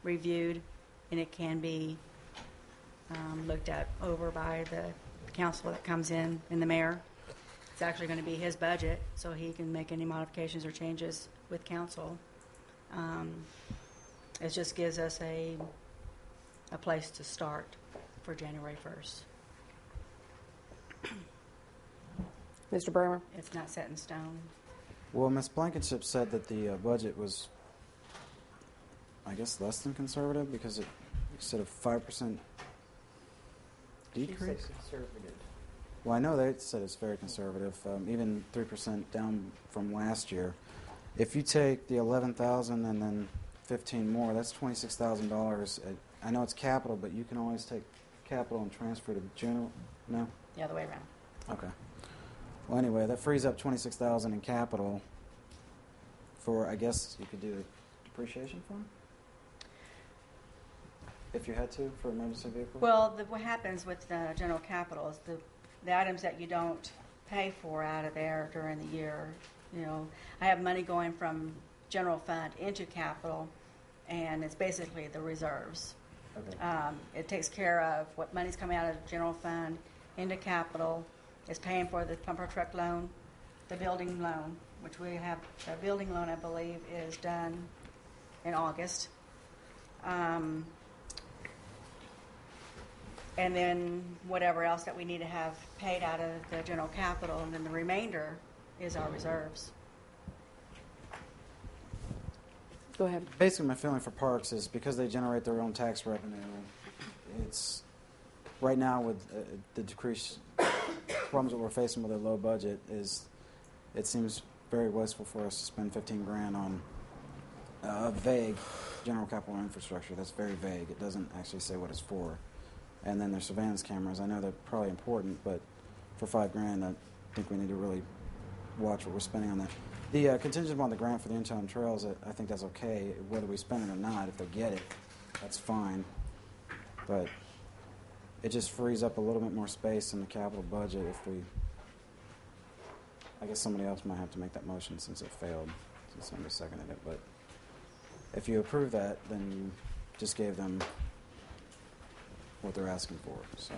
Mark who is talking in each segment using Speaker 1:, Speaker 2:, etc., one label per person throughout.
Speaker 1: reviewed, and it can be looked at over by the council that comes in and the mayor. It's actually going to be his budget, so he can make any modifications or changes with council. It just gives us a place to start for January 1st.
Speaker 2: Mr. Bremer?
Speaker 1: It's not set in stone.
Speaker 3: Well, Ms. Blankenship said that the budget was, I guess, less than conservative because it said a 5% decrease.
Speaker 4: She said conservative.
Speaker 3: Well, I know they said it's very conservative, even 3% down from last year. If you take the 11,000 and then 15 more, that's $26,000. I know it's capital, but you can always take capital and transfer to general. No?
Speaker 1: The other way around.
Speaker 3: Okay. Well, anyway, that frees up $26,000 in capital for, I guess, you could do a depreciation fund? If you had to, for emergency vehicles?
Speaker 1: Well, what happens with general capital is the items that you don't pay for out of there during the year. You know, I have money going from general fund into capital, and it's basically the reserves.
Speaker 3: Okay.
Speaker 1: It takes care of what money's coming out of the general fund into capital. It's paying for the pumper truck loan, the building loan, which we have. The building loan, I believe, is done in August. And then whatever else that we need to have paid out of the general capital, and then the remainder is our reserves.
Speaker 2: Go ahead.
Speaker 3: Basically, my feeling for parks is because they generate their own tax revenue, it's right now with the decrease problems that we're facing with a low budget is it seems very wasteful for us to spend 15 grand on a vague general capital infrastructure. That's very vague. It doesn't actually say what it's for. And then there's surveillance cameras. I know they're probably important, but for 5 grand, I think we need to really watch what we're spending on that. The contingent upon the grant for the Intel Trails, I think that's okay, whether we spend it or not. If they get it, that's fine. But it just frees up a little bit more space in the capital budget if we... I guess somebody else might have to make that motion since it failed, since somebody seconded it. But if you approve that, then you just gave them what they're asking for. So,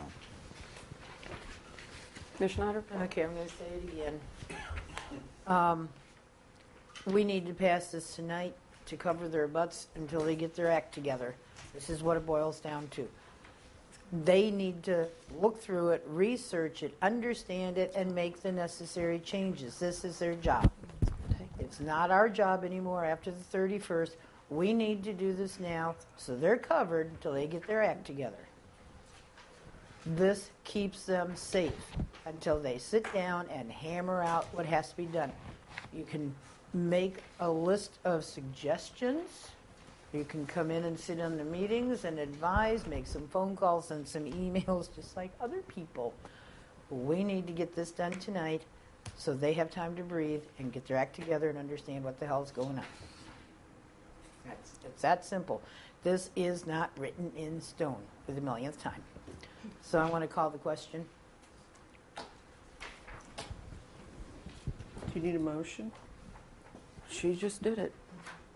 Speaker 2: Ms. Schneider?
Speaker 5: Okay, I'm going to say it again. We need to pass this tonight to cover their butts until they get their act together. This is what it boils down to. They need to look through it, research it, understand it, and make the necessary changes. This is their job. It's not our job anymore after the 31st. We need to do this now so they're covered until they get their act together. This keeps them safe until they sit down and hammer out what has to be done. You can make a list of suggestions. You can come in and sit on the meetings and advise, make some phone calls and some emails just like other people. We need to get this done tonight so they have time to breathe and get their act together and understand what the hell is going on. It's that simple. This is not written in stone for the millionth time. So I want to call the question.
Speaker 4: Do you need a motion?
Speaker 2: She just did it.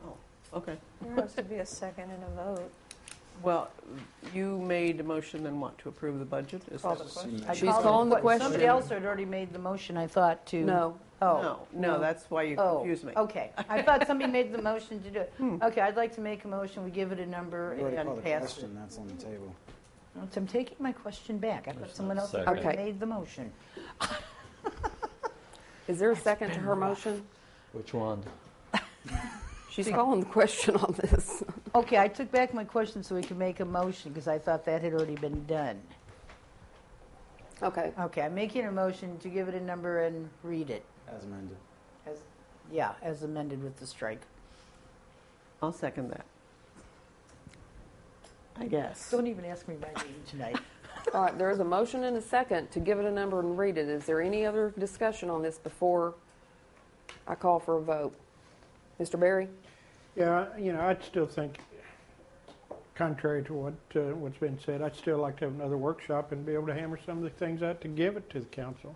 Speaker 4: Oh, okay.
Speaker 6: There has to be a second and a vote.
Speaker 4: Well, you made a motion and want to approve the budget? Is
Speaker 5: Call
Speaker 4: that-
Speaker 5: the question.
Speaker 2: She's calling the question.
Speaker 5: Somebody else had already made the motion, I thought, to...
Speaker 2: No.
Speaker 5: Oh.
Speaker 4: No, that's why you confused me.
Speaker 5: Okay. I thought somebody made the motion to do it. Okay, I'd like to make a motion. We give it a number
Speaker 3: you already called
Speaker 5: and
Speaker 3: the
Speaker 5: pass
Speaker 3: question.
Speaker 5: it.
Speaker 3: That's on the table.
Speaker 5: I'm taking my question back. I thought
Speaker 7: There's
Speaker 5: someone
Speaker 7: no
Speaker 5: else had
Speaker 7: second.
Speaker 5: already
Speaker 2: Okay.
Speaker 5: made the motion.
Speaker 2: Is there a second to her motion?
Speaker 7: Which one?
Speaker 2: She's calling the question on this.
Speaker 5: Okay, I took back my question so we could make a motion because I thought that had already been done.
Speaker 2: Okay.
Speaker 5: Okay, I'm making a motion to give it a number and read it.
Speaker 3: As amended.
Speaker 5: As amended with the strike.
Speaker 4: I'll second that. I guess.
Speaker 5: Don't even ask me my name tonight.
Speaker 2: All right, there is a motion and a second to give it a number and read it. Is there any other discussion on this before I call for a vote? Mr. Berry?
Speaker 8: Yeah, I'd still think, contrary to what's been said, I'd still like to have another workshop and be able to hammer some of the things out to give it to the council.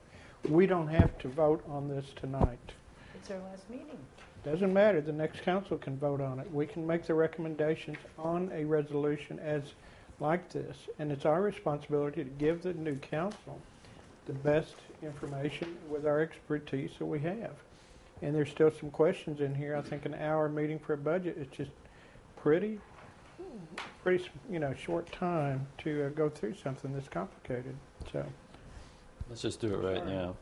Speaker 8: We don't have to vote on this tonight.
Speaker 5: It's our last meeting.
Speaker 8: Doesn't matter, the next council can vote on it. We can make the recommendations on a resolution as like this, and it's our responsibility to give the new council the best information with our expertise that we have. And there's still some questions in here. I think an hour meeting for a budget is just pretty, short time to go through something that's complicated. So,
Speaker 7: Let's just do it right now.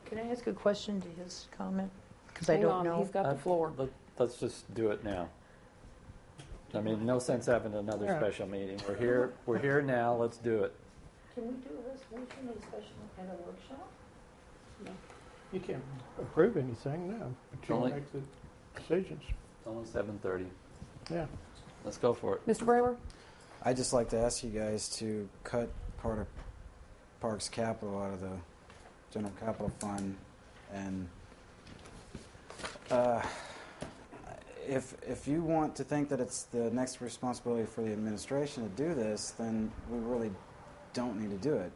Speaker 5: Can I ask a question to his comment? Because I
Speaker 2: Hang
Speaker 5: don't
Speaker 2: on,
Speaker 5: know.
Speaker 2: he's got the floor.
Speaker 7: Let's just do it now. I mean, no sense having another
Speaker 8: Yeah.
Speaker 7: special meeting. We're here now, let's do it.
Speaker 5: Can we do a resolution and a special and a workshop?
Speaker 8: you can't approve anything, no, but you
Speaker 7: Only-
Speaker 8: can make the decisions.
Speaker 7: It's only 7:30.
Speaker 8: Yeah.
Speaker 7: Let's go for it.
Speaker 2: Mr. Bramer?
Speaker 3: I'd just like to ask you guys to cut part of Parks capital out of the general capital fund, and if you want to think that it's the next responsibility for the administration to do this, then we really don't need to do it.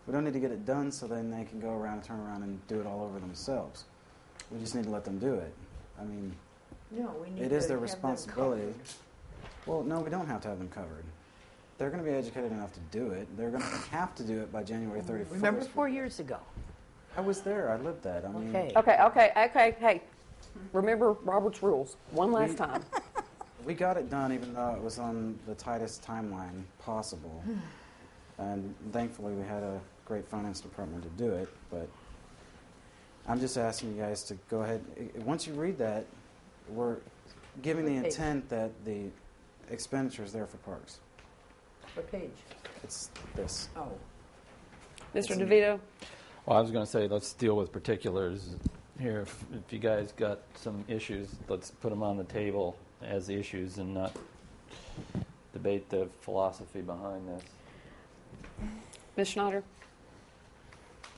Speaker 3: We don't need to get it done so then they can go around and turn around and do it all over themselves. We just need to let them do it. I mean,
Speaker 5: No, we need
Speaker 3: it
Speaker 5: to
Speaker 3: is their
Speaker 5: have them
Speaker 3: responsibility.
Speaker 5: covered.
Speaker 3: Well, no, we don't have to have them covered. They're going to be educated enough to do it. They're going to have to do it by January 31st.
Speaker 5: Remember 4 years ago?
Speaker 3: I was there. I lived that. I mean,
Speaker 5: Okay.
Speaker 2: Okay, hey. Remember Robert's rules, one last time.
Speaker 3: we got it done even though it was on the tightest timeline possible. And thankfully we had a great finance department to do it. But I'm just asking you guys to go ahead. Once you read that, we're giving the
Speaker 5: What page?
Speaker 3: intent that the expenditure is there for parks.
Speaker 5: What page?
Speaker 3: It's this.
Speaker 5: Oh.
Speaker 2: Mr. DeVito?
Speaker 7: Well, I was going to say, let's deal with particulars here. If you guys got some issues, let's put them on the table as issues and not debate the philosophy behind this.
Speaker 2: Ms. Schneider?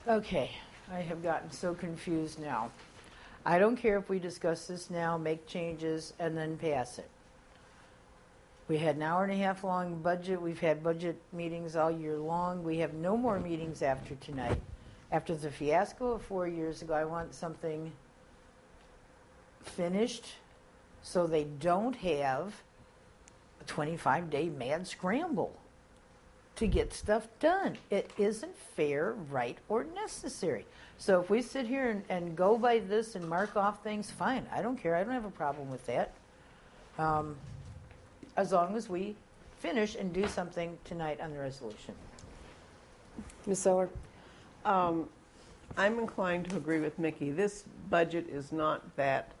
Speaker 5: Okay, I have gotten so confused now. I don't care if we discuss this now, make changes, and then pass it. We had an hour and a half long budget. We've had budget meetings all year long. We have no more meetings after tonight. After the fiasco of 4 years ago, I want something finished so they don't have a 25-day mad scramble to get stuff done. It isn't fair, right, or necessary. So if we sit here and go by this and mark off things, fine. I don't care. I don't have a problem with that. As long as we finish and do something tonight on the resolution.
Speaker 2: Ms. Seller?
Speaker 4: I'm inclined to agree with Mickey. This budget is not that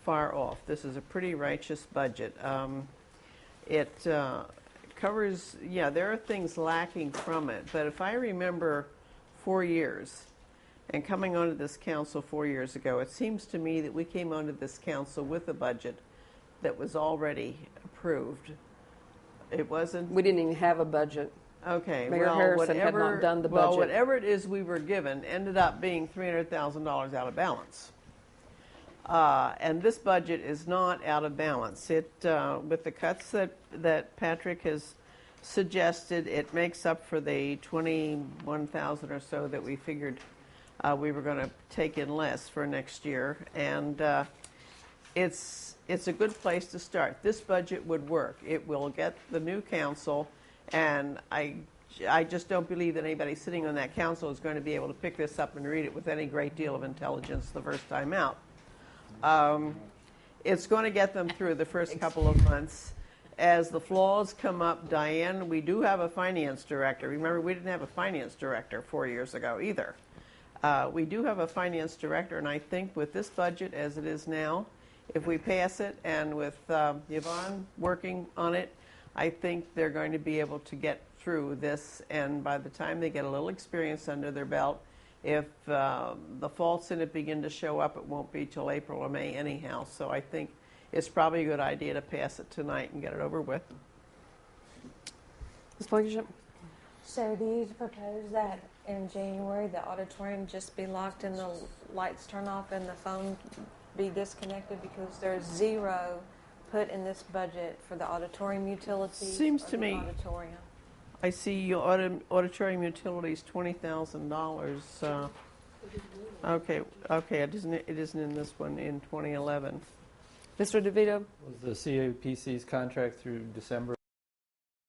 Speaker 4: far off. This is a pretty righteous budget. It covers, there are things lacking from it, but if I remember 4 years and coming onto this council 4 years ago, it seems to me that we came onto this council with a budget that was already approved. It wasn't.
Speaker 2: We didn't even have a budget.
Speaker 4: Okay,
Speaker 2: Mayor
Speaker 4: well,
Speaker 2: Harrison had
Speaker 4: whatever,
Speaker 2: not done the
Speaker 4: well,
Speaker 2: budget.
Speaker 4: whatever it is we were given ended up being $300,000 out of balance. And this budget is not out of balance. It, with the cuts that Patrick has suggested, it makes up for the $21,000 or so that we figured we were going to take in less for next year. And it's a good place to start. This budget would work. It will get the new council. And I just don't believe that anybody sitting on that council is going to be able to pick this up and read it with any great deal of intelligence the first time out. It's going to get them through the first couple of months. As the flaws come up, Diane, we do have a finance director. Remember, we didn't have a finance director 4 years ago either. We do have a finance director, and I think with this budget as it is now, if we pass it and with Yvonne working on it, I think they're going to be able to get through this, and by the time they get a little experience under their belt, if the faults in it begin to show up, it won't be till April or May anyhow. So I think it's probably a good idea to pass it tonight and get it over with.
Speaker 2: Ms. Blankenship?
Speaker 6: So do you propose that in January the auditorium just be locked and the lights turn off and the phone be disconnected because there's zero put in this budget for the auditorium utilities?
Speaker 4: Seems
Speaker 6: or
Speaker 4: to
Speaker 6: the
Speaker 4: me-
Speaker 6: auditorium?
Speaker 4: I see your auditorium utilities $20,000. Okay, it isn't in this one in 2011.
Speaker 2: Mr. DeVito?
Speaker 7: Was the CAPC's contract through December